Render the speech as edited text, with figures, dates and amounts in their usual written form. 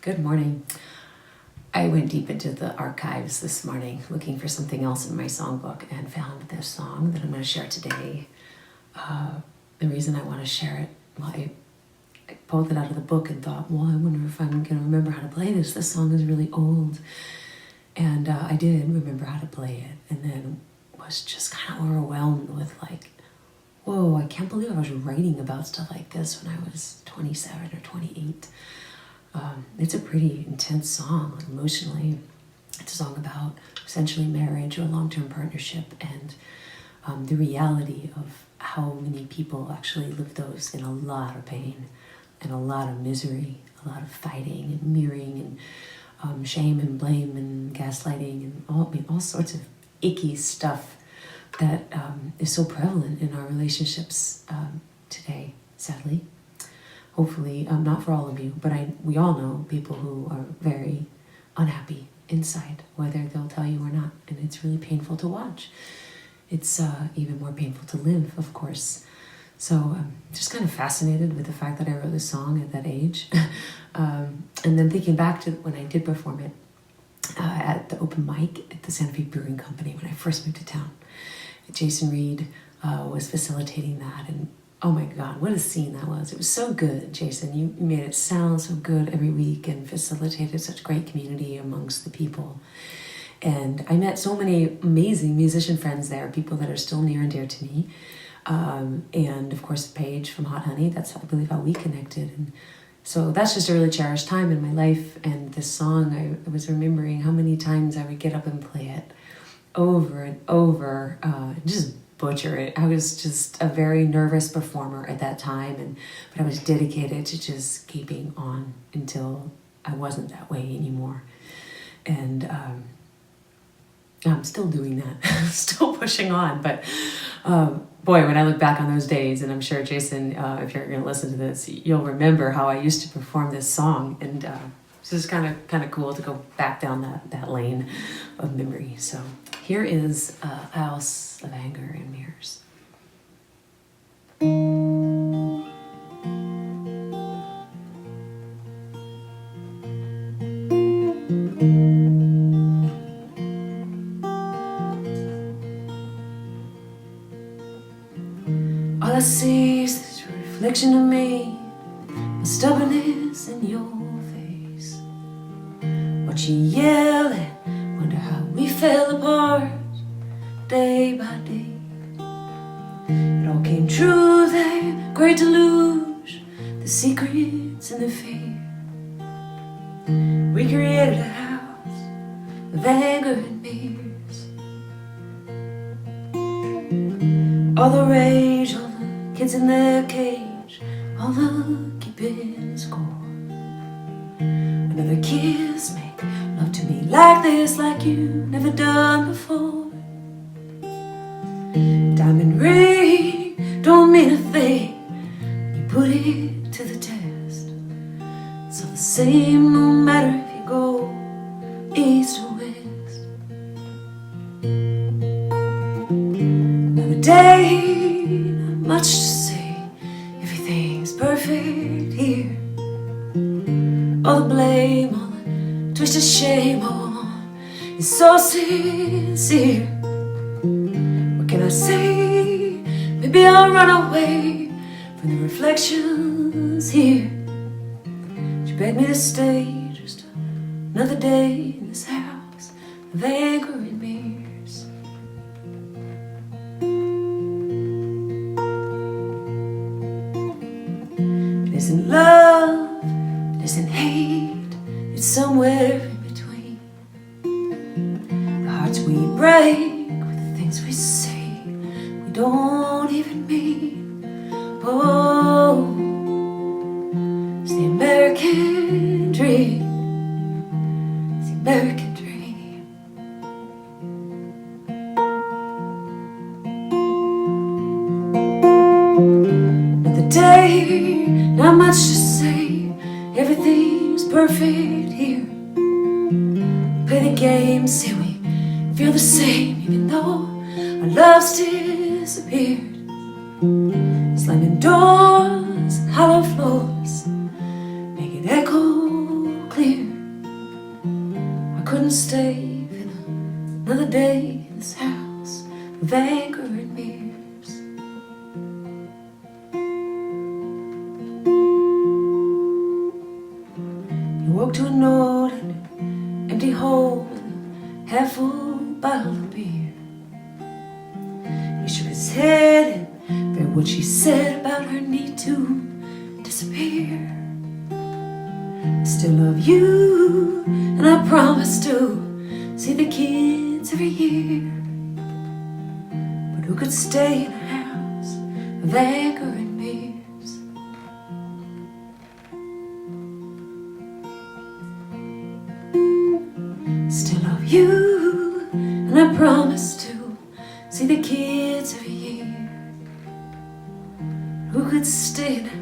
Good morning. I went deep into the archives this morning looking for something else in my songbook and found this song that I'm going to share today. The reason I want to share it, well, I pulled it out of the book and thought, well, I wonder if I'm going to remember how to play this. This song is really old. And I did remember how to play it, and then was just kind of overwhelmed with like, whoa, I can't believe I was writing about stuff like this when I was 27 or 28. It's a pretty intense song emotionally. It's a song about essentially marriage or long-term partnership and the reality of how many people actually live those in a lot of pain and a lot of misery, a lot of fighting and mirroring and shame and blame and gaslighting and all sorts of icky stuff that is so prevalent in our relationships today, sadly. Hopefully, not for all of you, but we all know people who are very unhappy inside, whether they'll tell you or not, and it's really painful to watch. It's even more painful to live, of course. So I'm just kind of fascinated with the fact that I wrote this song at that age. And then thinking back to when I did perform it at the open mic at the Santa Fe Brewing Company when I first moved to town. Jason Reed was facilitating that, and oh my God, what a scene that was. It was so good, Jason. You made it sound so good every week and facilitated such great community amongst the people. And I met so many amazing musician friends there, people that are still near and dear to me. And of course, Paige from Hot Honey, that's I believe how we connected. And so that's just a really cherished time in my life. And this song, I was remembering how many times I would get up and play it over and over, just butcher it. I was just a very nervous performer at that time, but I was dedicated to just keeping on until I wasn't that way anymore. And I'm still doing that, still pushing on. But boy, when I look back on those days, and I'm sure Jason, if you're going to listen to this, you'll remember how I used to perform this song. And it's just kind of cool to go back down that lane of memory. So here is a House of Anger and Mirrors. All I see is this reflection of me, my stubbornness in your face. Watch you yell and wonder how we fell apart day by day. It all came true there, great deluge, the secrets and the fear. We created a house of anger and mirrors. All the rage, all the kids in their cage, all the keeping score. Another kiss, make love to me like this, like you never done before. Diamond ring, don't mean a thing, you put it to the test. It's all the same no matter if you go east or west. Another day, not much to say, everything's perfect here. All the blame, all the twisted shame, all is so sincere. What can I say? Maybe I'll run away from the reflections here. She begged me to stay just another day in this house of anger and mirrors. It isn't love, it isn't hate, it's somewhere in between. The hearts we break with the things we say we don't even mean. Oh, it's the American dream, it's the American dream. Another day, not much to say, everything's perfect here. Play the game, say we feel the same, even though our love's disappeared. Slamming doors and hollow floors make it echo clear. wouldn't stay for another day in this house of anger and mirrors. You walked to a note and an empty hole and a half-full bottle of beer. He shook his head and read what she said about her need to disappear. I still love you, and I promise to see the kids every year. But who could stay in a house of anger and mirrors? Still love you, and I promise to see the kids every year. Who could stay in a